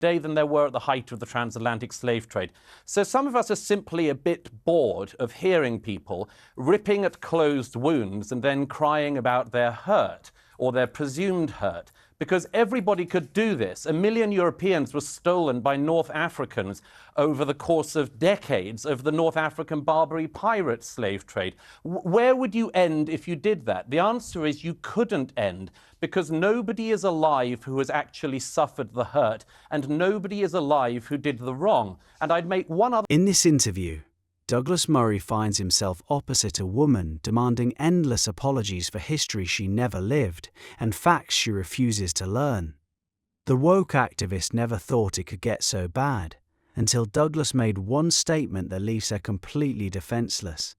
today than there were at the height of the transatlantic slave trade. So some of us are simply a bit bored of hearing people ripping at closed wounds and then crying about their hurt or their presumed hurt, because everybody could do this. 1 million Europeans were stolen by North Africans over the course of decades of the North African Barbary pirate slave trade. Where would you end if you did that? The answer is you couldn't end, because nobody is alive who has actually suffered the hurt, and nobody is alive who did the wrong. And I'd make one other... In this interview, Douglas Murray finds himself opposite a woman demanding endless apologies for history she never lived and facts she refuses to learn. The woke activist never thought it could get so bad, until Douglas made one statement that leaves her completely defenseless.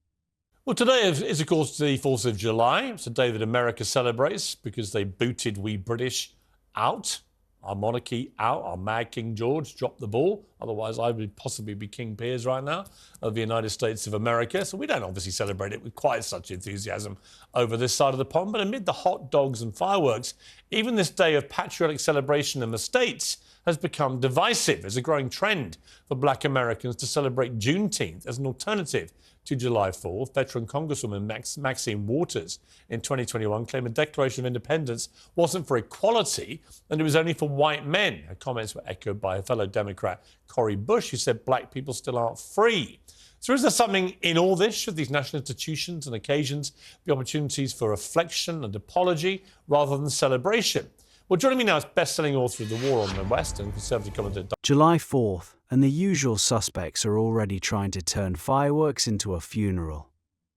Well, today is, of course, the 4th of July. It's a day that America celebrates because they booted we British out. Our monarchy out, our mad King George dropped the ball. Otherwise, I would possibly be King Piers right now of the United States of America. So we don't obviously celebrate it with quite such enthusiasm over this side of the pond. But amid the hot dogs and fireworks, even this day of patriotic celebration in the States has become divisive. There's a growing trend for black Americans to celebrate Juneteenth as an alternative to July 4th. Veteran Congresswoman Maxine Waters in 2021 claimed the Declaration of Independence wasn't for equality and it was only for white men. Her comments were echoed by her fellow Democrat Cori Bush, who said black people still aren't free. So is there something in all this? Should these national institutions and occasions be opportunities for reflection and apology rather than celebration? Well, joining me now is best-selling author of The War on the West and conservative commentator... July 4th, and the usual suspects are already trying to turn fireworks into a funeral.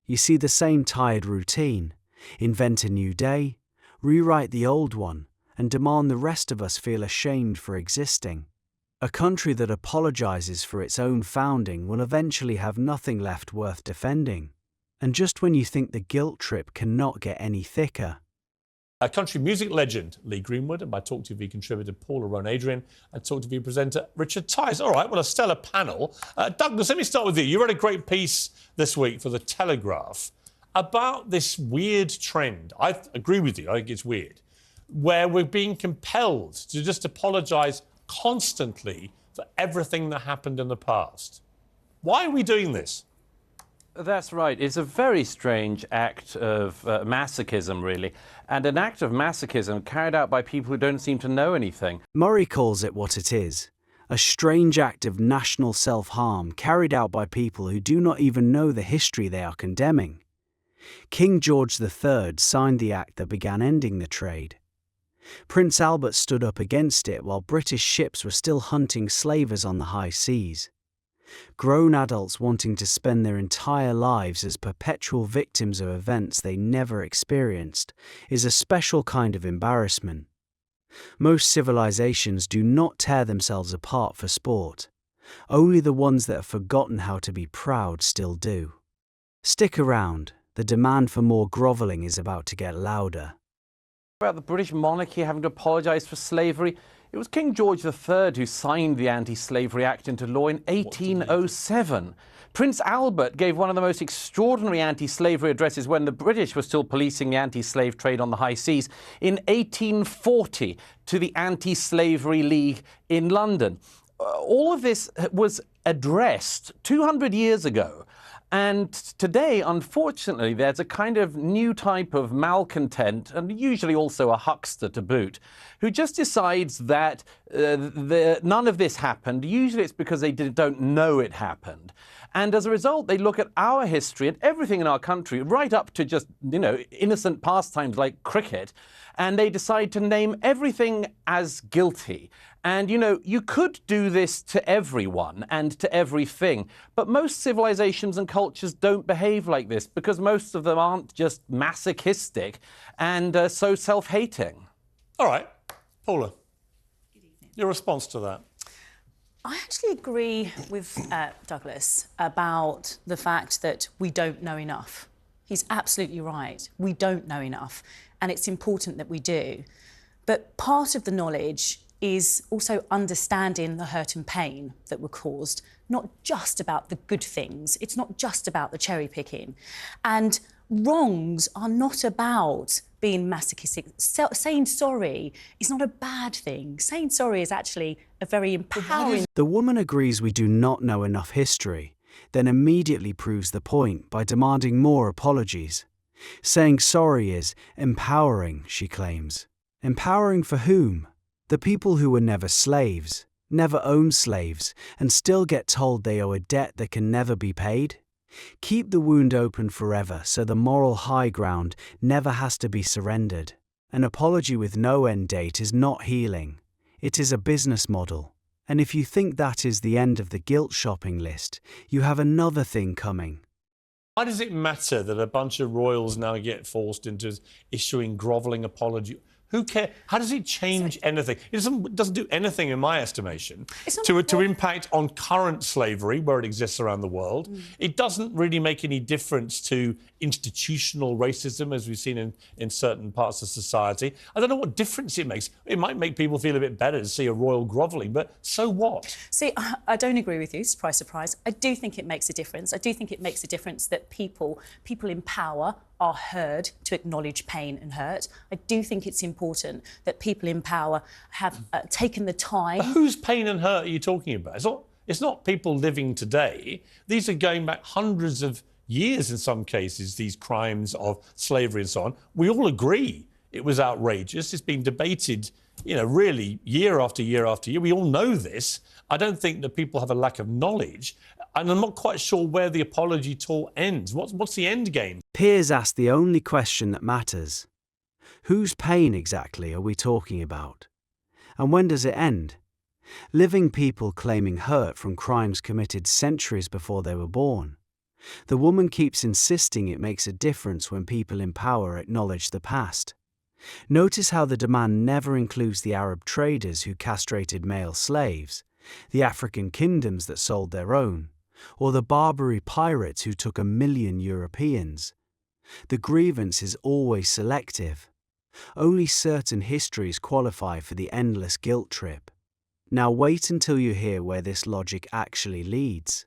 You see the same tired routine: invent a new day, rewrite the old one, and demand the rest of us feel ashamed for existing. A country that apologizes for its own founding will eventually have nothing left worth defending. And just when you think the guilt trip cannot get any thicker... Country music legend Lee Greenwood and my Talk TV contributor Paula Rowan-Adrian and Talk TV presenter Richard Tice. All right, well, a stellar panel. Douglas, let me start with you. You read a great piece this week for The Telegraph about this weird trend. I agree with you, I think it's weird, where we're being compelled to just apologise constantly for everything that happened in the past. Why are we doing this? That's right. It's a very strange act of masochism, really, and an act of masochism carried out by people who don't seem to know anything. Murray calls it what it is: a strange act of national self-harm carried out by people who do not even know the history they are condemning. King George III signed the act that began ending the trade. Prince Albert stood up against it while British ships were still hunting slavers on the high seas. Grown adults wanting to spend their entire lives as perpetual victims of events they never experienced is a special kind of embarrassment. Most civilizations do not tear themselves apart for sport. Only the ones that have forgotten how to be proud still do. Stick around, the demand for more grovelling is about to get louder. About the British monarchy having to apologise for slavery, it was King George III who signed the Anti-Slavery Act into law in 1807. Prince Albert gave one of the most extraordinary anti-slavery addresses when the British were still policing the anti-slave trade on the high seas in 1840 to the Anti-Slavery League in London. All of this was addressed 200 years ago. And today, unfortunately, there's a kind of new type of malcontent, and usually also a huckster to boot, who just decides that none of this happened. Usually it's because they don't know it happened. And as a result, they look at our history and everything in our country, right up to just, innocent pastimes like cricket, and they decide to name everything as guilty. And, you could do this to everyone and to everything, but most civilizations and cultures don't behave like this because most of them aren't just masochistic and so self-hating. All right. Paula, your response to that? I actually agree with Douglas about the fact that we don't know enough. He's absolutely right. We don't know enough, and it's important that we do. But part of the knowledge is also understanding the hurt and pain that were caused, not just about the good things. It's not just about the cherry picking. And wrongs are not about being masochistic. Saying sorry is not a bad thing. Saying sorry is actually a very empowering... The woman agrees we do not know enough history, then immediately proves the point by demanding more apologies. Saying sorry is empowering, she claims. Empowering for whom? The people who were never slaves, never owned slaves, and still get told they owe a debt that can never be paid? Keep the wound open forever so the moral high ground never has to be surrendered. An apology with no end date is not healing. It is a business model. And if you think that is the end of the guilt shopping list, you have another thing coming. Why does it matter that a bunch of royals now get forced into issuing grovelling apology? Who cares? How does it change anything? It doesn't do anything, in my estimation, to impact on current slavery, where it exists around the world. It doesn't really make any difference to institutional racism, as we've seen in certain parts of society. I don't know what difference it makes. It might make people feel a bit better to see a royal grovelling, but so what? See, I don't agree with you, surprise, surprise. I do think it makes a difference. I do think it makes a difference that people in power are heard to acknowledge pain and hurt. I do think it's important that people in power have taken the time... But whose pain and hurt are you talking about? It's not people living today. These are going back hundreds of years in some cases, these crimes of slavery and so on. We all agree it was outrageous. It's been debated, really year after year after year. We all know this. I don't think that people have a lack of knowledge. And I'm not quite sure where the apology tour ends. What's the end game? Piers asked the only question that matters. Whose pain exactly are we talking about? And when does it end? Living people claiming hurt from crimes committed centuries before they were born. The woman keeps insisting it makes a difference when people in power acknowledge the past. Notice how the demand never includes the Arab traders who castrated male slaves, the African kingdoms that sold their own, or the Barbary pirates who took 1 million Europeans. The grievance is always selective. Only certain histories qualify for the endless guilt trip. Now wait until you hear where this logic actually leads.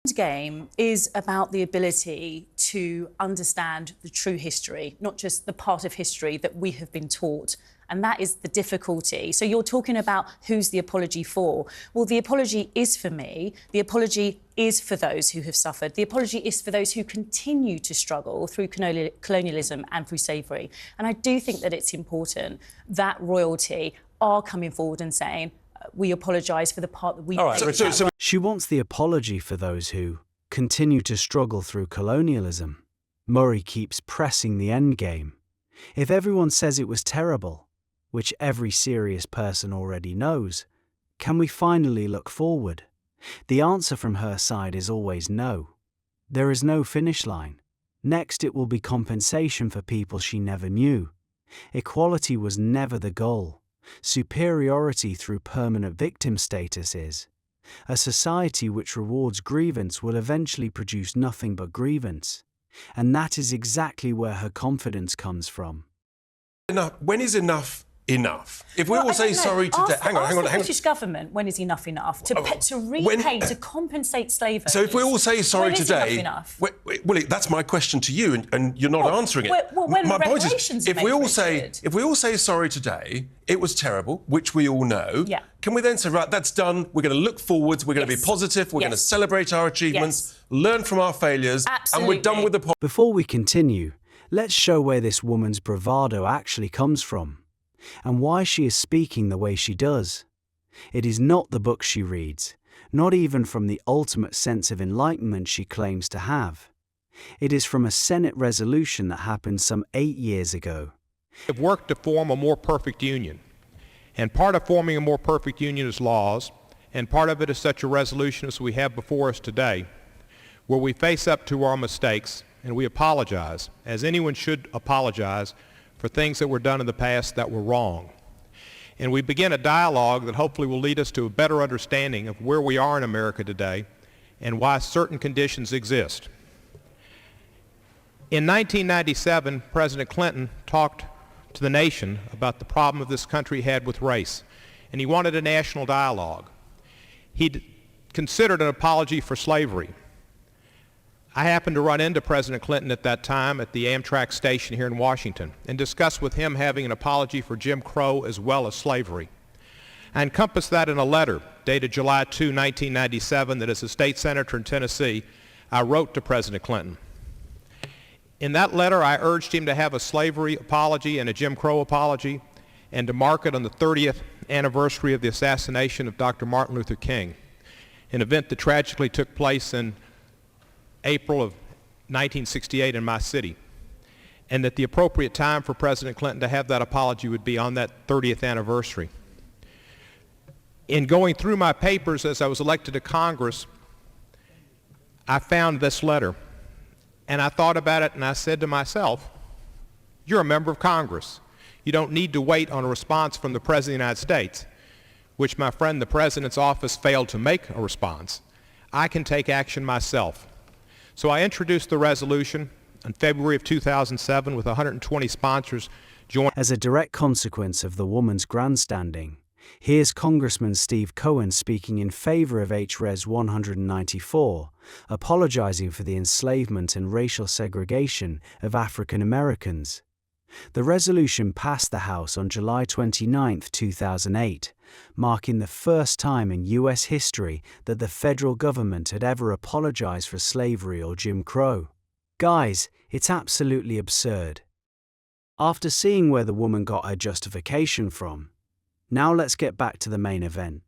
The game is about the ability to understand the true history, not just the part of history that we have been taught. And that is the difficulty. So you're talking about who's the apology for. Well, the apology is for me. The apology is for those who have suffered. The apology is for those who continue to struggle through colonialism and through slavery. And I do think that it's important that royalty are coming forward and saying, we apologise for the part that we played. She wants the apology for those who continue to struggle through colonialism. Murray keeps pressing the endgame. If everyone says it was terrible, which every serious person already knows, can we finally look forward? The answer from her side is always no. There is no finish line. Next, it will be compensation for people she never knew. Equality was never the goal. Superiority through permanent victim status is. A society which rewards grievance will eventually produce nothing but grievance. And that is exactly where her confidence comes from. When is enough enough? If we all say sorry today... Hang on. The British government, when is enough enough? To repay, to compensate slavery. So if we all say sorry today... enough? Well, that's my question to you, and you're not answering it. Well, when my point is, if we all say sorry today, it was terrible, which we all know, can we then say, right, that's done, we're going to look forwards, we're going to be positive, we're going to celebrate our achievements, learn from our failures, and we're done with the... Before we continue, let's show where this woman's bravado actually comes from, and why she is speaking the way she does. It is not the books she reads, not even from the ultimate sense of enlightenment she claims to have. It is from a Senate resolution that happened some 8 years ago. We have worked to form a more perfect union, and part of forming a more perfect union is laws, and part of it is such a resolution as we have before us today, where we face up to our mistakes and we apologize, as anyone should apologize for things that were done in the past that were wrong. And we begin a dialogue that hopefully will lead us to a better understanding of where we are in America today and why certain conditions exist. In 1997, President Clinton talked to the nation about the problem that this country had with race, and he wanted a national dialogue. He considered an apology for slavery. I happened to run into President Clinton at that time at the Amtrak station here in Washington and discussed with him having an apology for Jim Crow as well as slavery. I encompassed that in a letter dated July 2, 1997, that as a state senator in Tennessee, I wrote to President Clinton. In that letter, I urged him to have a slavery apology and a Jim Crow apology and to mark it on the 30th anniversary of the assassination of Dr. Martin Luther King, an event that tragically took place in April of 1968 in my city, and that the appropriate time for President Clinton to have that apology would be on that 30th anniversary. In going through my papers as I was elected to Congress, I found this letter, and I thought about it and I said to myself, you're a member of Congress. You don't need to wait on a response from the President of the United States, which my friend the President's office failed to make a response. I can take action myself. So I introduced the resolution in February of 2007 with 120 sponsors joining. As a direct consequence of the woman's grandstanding, here's Congressman Steve Cohen speaking in favor of H-Res 194, apologizing for the enslavement and racial segregation of African Americans. The resolution passed the House on July 29, 2008, marking the first time in U.S. history that the federal government had ever apologized for slavery or Jim Crow. Guys, it's absolutely absurd. After seeing where the woman got her justification from, now let's get back to the main event.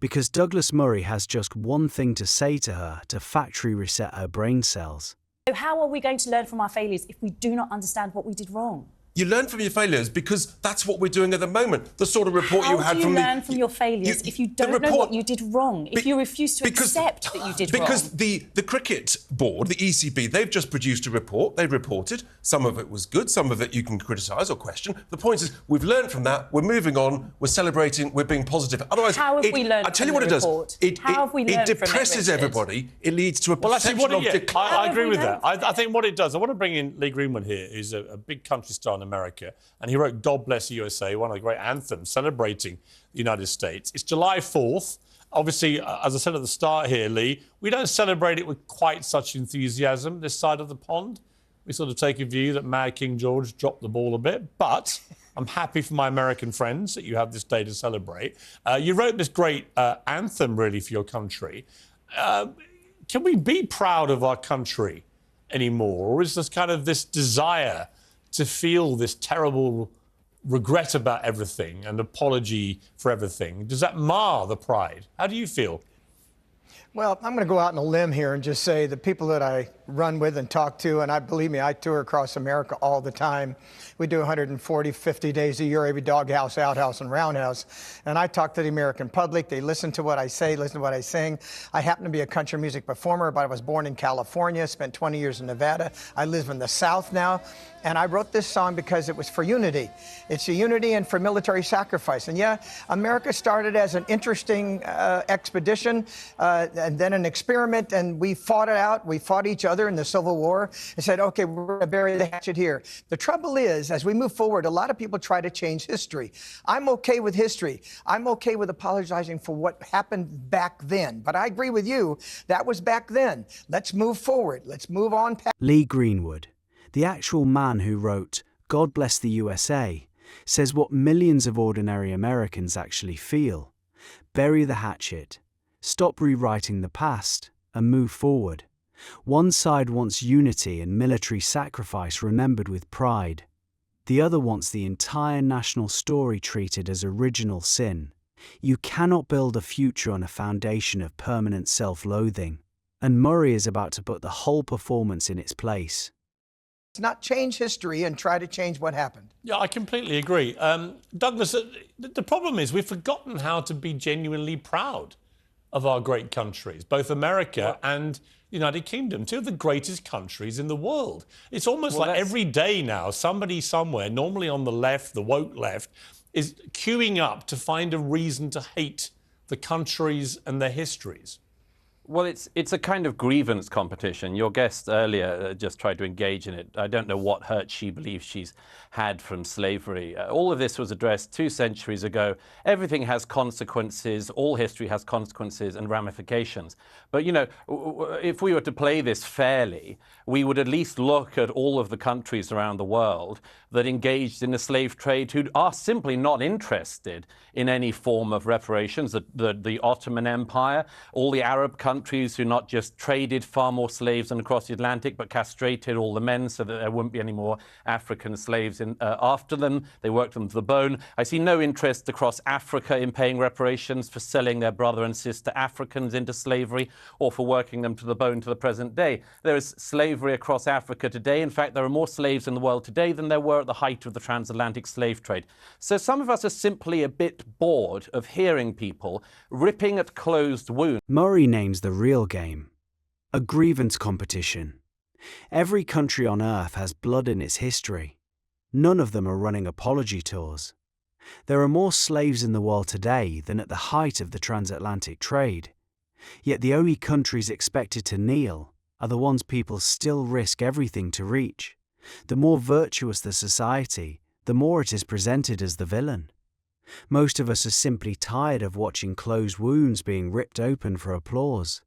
Because Douglas Murray has just one thing to say to her to factory reset her brain cells. So how are we going to learn from our failures if we do not understand what we did wrong? You learn from your failures because that's what we're doing at the moment. The sort of report you had from the... How do you learn from your failures if you don't know what you did wrong? If you refuse to accept that you did wrong? Because the cricket board, the ECB, they've just produced a report. They reported. Some of it was good. Some of it you can criticise or question. The point is, we've learned from that. We're moving on. We're celebrating. We're being positive. Otherwise, how have we learned? I tell you what it does. It depresses everybody. It leads to a perception of decline. I agree with that. I think what it does. I want to bring in Lee Greenwood here, who's a big country star in America, and he wrote God Bless the USA, one of the great anthems celebrating the United States. It's July 4th. Obviously, as I said at the start here, Lee, we don't celebrate it with quite such enthusiasm this side of the pond. We sort of take a view that Mad King George dropped the ball a bit, but I'm happy for my American friends that you have this day to celebrate. You wrote this great anthem, really, for your country. Can we be proud of our country anymore, or is this kind of this desire to feel this terrible regret about everything and apology for everything? Does that mar the pride? How do you feel? Well, I'm going to go out on a limb here and just say the people that I run with and talk to, and believe me, I tour across America all the time. We do 140, 50 days a year, every doghouse, outhouse, and roundhouse. And I talk to the American public. They listen to what I say, listen to what I sing. I happen to be a country music performer, but I was born in California, spent 20 years in Nevada. I live in the South now. And I wrote this song because it was for unity. It's a unity and for military sacrifice. And yeah, America started as an interesting expedition and then an experiment, and we fought it out. We fought each other in the Civil War and said, okay, we're going to bury the hatchet here. The trouble is, as we move forward, a lot of people try to change history. I'm okay with history. I'm okay with apologizing for what happened back then. But I agree with you, that was back then. Let's move forward. Let's move on past. Lee Greenwood, the actual man who wrote God Bless the USA, says what millions of ordinary Americans actually feel. Bury the hatchet, stop rewriting the past, and move forward. One side wants unity and military sacrifice remembered with pride. The other wants the entire national story treated as original sin. You cannot build a future on a foundation of permanent self-loathing. And Murray is about to put the whole performance in its place. Let's not change history and try to change what happened. Yeah, I completely agree. Douglas, the problem is we've forgotten how to be genuinely proud of our great countries, both America and the United Kingdom, two of the greatest countries in the world. It's almost like every day now, somebody somewhere, normally on the left, the woke left, is queuing up to find a reason to hate the countries and their histories. Well, it's a kind of grievance competition. Your guest earlier just tried to engage in it. I don't know what hurt she believes she's had from slavery. All of this was addressed 2 centuries ago. Everything has consequences. All history has consequences and ramifications. But, you know, if we were to play this fairly, we would at least look at all of the countries around the world that engaged in the slave trade who are simply not interested in any form of reparations. The Ottoman Empire, all the Arab countries who not just traded far more slaves than across the Atlantic, but castrated all the men so that there wouldn't be any more African slaves after them. They worked them to the bone. I see no interest across Africa in paying reparations for selling their brother and sister Africans into slavery or for working them to the bone to the present day. There is slavery across Africa today. In fact, there are more slaves in the world today than there were at the height of the transatlantic slave trade. So some of us are simply a bit bored of hearing people ripping at closed wounds. Murray names the real game: a grievance competition. Every country on earth has blood in its history. None of them are running apology tours. There are more slaves in the world today than at the height of the transatlantic trade. Yet the only countries expected to kneel are the ones people still risk everything to reach. The more virtuous the society, the more it is presented as the villain. Most of us are simply tired of watching closed wounds being ripped open for applause.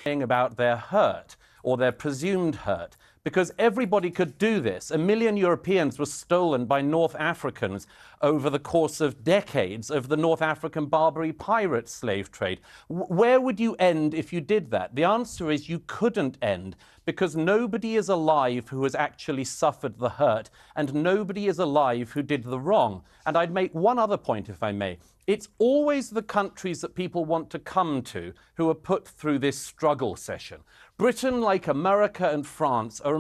About their hurt or their presumed hurt, because everybody could do this. 1 million Europeans were stolen by North Africans over the course of decades of the North African Barbary pirate slave trade. Where would you end if you did that? The answer is you couldn't end, because nobody is alive who has actually suffered the hurt, and nobody is alive who did the wrong. And I'd make one other point, if I may. It's always the countries that people want to come to who are put through this struggle session. Britain, like America and France, are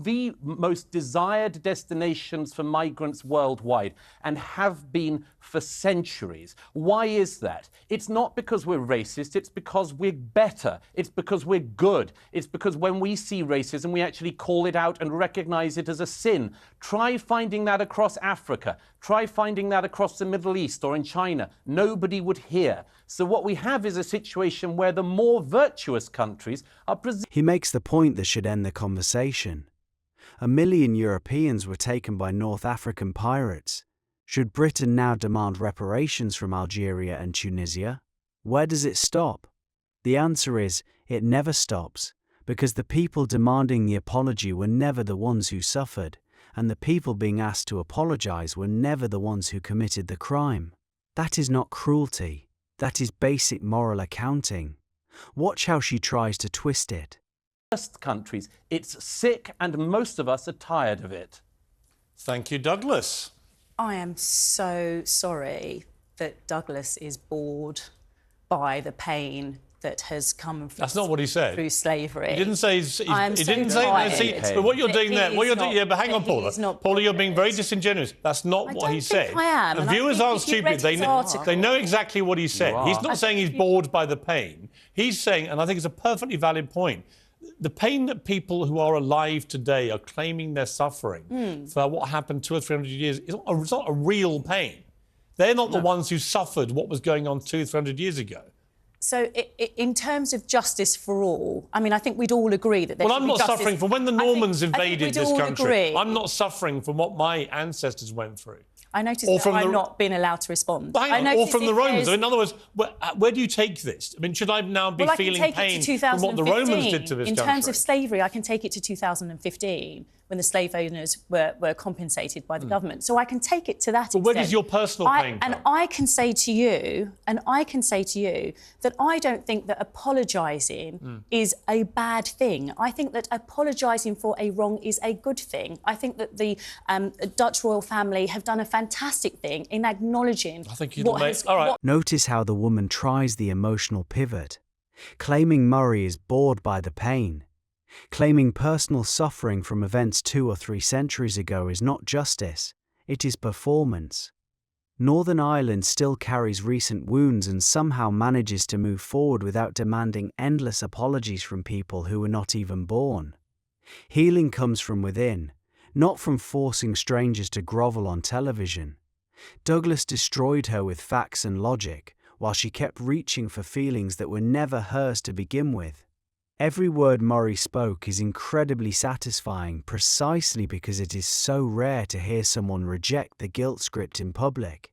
the most desired destinations for migrants worldwide and have been for centuries. Why is that? It's not because we're racist, it's because we're better. It's because we're good. It's because when we see racism, we actually call it out and recognize it as a sin. Try finding that across Africa. Try finding that across the Middle East or in China. Nobody would hear. So what we have is a situation where the more virtuous countries are He makes the point that should end the conversation. 1 million Europeans were taken by North African pirates. Should Britain now demand reparations from Algeria and Tunisia? Where does it stop? The answer is, it never stops, because the people demanding the apology were never the ones who suffered, and the people being asked to apologize were never the ones who committed the crime. That is not cruelty. That is basic moral accounting. Watch how she tries to twist it. Countries. It's sick, and most of us are tired of it. Thank you, Douglas. I am so sorry that Douglas is bored by the pain that has come from That's not what he said. Through slavery. He didn't say. He didn't say. But what you're doing there, what you're doing. Yeah, but hang on, Paula. Paula, you're being very disingenuous. That's not what he said. I am. The viewers aren't stupid. They know exactly what he said. He's not saying he's bored by the pain. He's saying, and I think it's a perfectly valid point, the pain that people who are alive today are claiming they're suffering for what happened 200 or 300 years, it's not a real pain. They're not the ones who suffered what was going on 200 or 300 years ago. So in terms of justice for all, I mean, I think we'd all agree that there should be justice. Well, I'm not suffering from when the Normans invaded this country. Agree. I'm not suffering from what my ancestors went through. I noticed that I'm not being allowed to respond. Or from the Romans. In other words, where do you take this? I mean, should I now be feeling pain from what the Romans did to this country? In terms of slavery, I can take it to 2015, when the slave owners were compensated by the government. So I can take it to that extent. Where does your personal pain come? And I can say to you that I don't think that apologising is a bad thing. I think that apologising for a wrong is a good thing. I think that the Dutch royal family have done a fantastic thing in acknowledging Notice how the woman tries the emotional pivot, claiming Murray is bored by the pain. Claiming personal suffering from events 2 or 3 centuries ago is not justice, it is performance. Northern Ireland still carries recent wounds and somehow manages to move forward without demanding endless apologies from people who were not even born. Healing comes from within, not from forcing strangers to grovel on television. Douglas destroyed her with facts and logic, while she kept reaching for feelings that were never hers to begin with. Every word Murray spoke is incredibly satisfying precisely because it is so rare to hear someone reject the guilt script in public.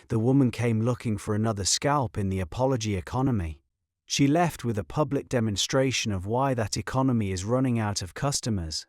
The woman came looking for another scalp in the apology economy. She left with a public demonstration of why that economy is running out of customers.